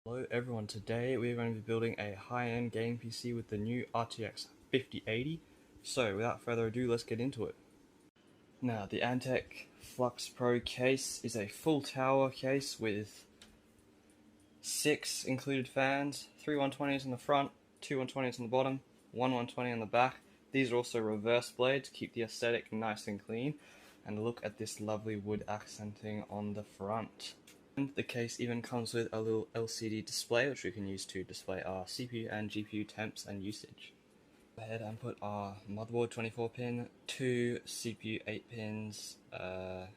Hello everyone, today we are going to be building a high-end gaming PC with the new RTX 5080. So without further ado, let's get into it. Now the Antec Flux Pro case is a full tower case with 6 included fans, 3 120s in the front, 2 120s on the bottom, 1 120 on the back. These are also reverse blades to keep the aesthetic nice and clean. And look at this lovely wood accenting on the front. The case even comes with a little LCD display which we can use to display our CPU and GPU temps and usage. Go ahead and put our motherboard 24 pin, 2 CPU 8 pins, a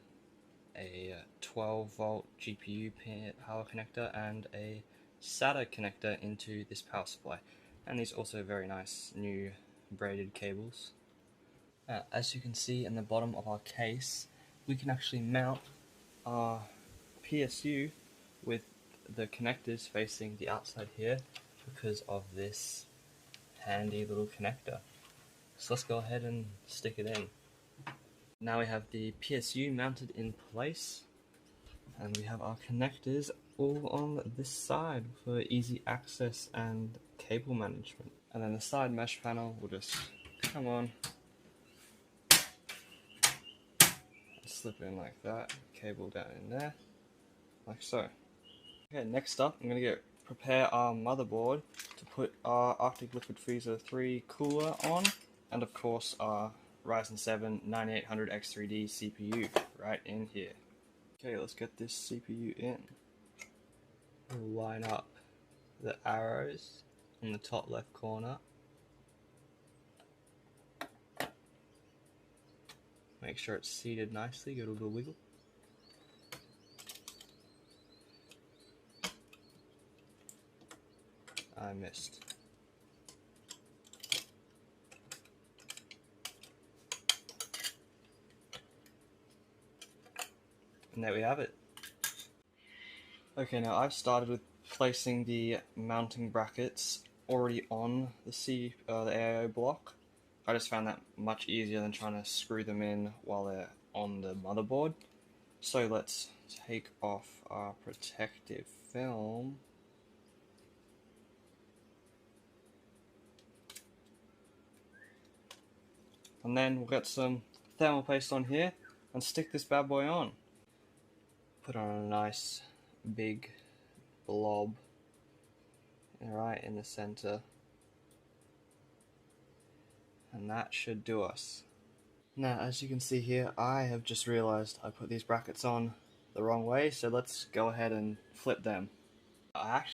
12 volt GPU pin power connector and a SATA connector into this power supply. And these also very nice new braided cables. As you can see in the bottom of our case, we can actually mount our PSU with the connectors facing the outside here because of this handy little connector. So let's go ahead and stick it in. Now we have the PSU mounted in place and we have our connectors all on this side for easy access and cable management. And then the side mesh panel will just come on, slip in like that, cable down in there, like so. Okay, next up I'm going to prepare our motherboard to put our Arctic Liquid Freezer 3 cooler on, and of course our Ryzen 7 9800X3D CPU right in here. Okay, let's get this CPU in. We'll line up the arrows in the top left corner. Make sure it's seated nicely, give it a little wiggle. I missed. And there we have it. Okay, now I've started with placing the mounting brackets already on the AIO block. I just found that much easier than trying to screw them in while they're on the motherboard. So let's take off our protective film. And then we'll get some thermal paste on here and stick this bad boy on. Put on a nice big blob right in the center. And that should do us. Now, as you can see here, I have just realized I put these brackets on the wrong way, so let's go ahead and flip them. I actually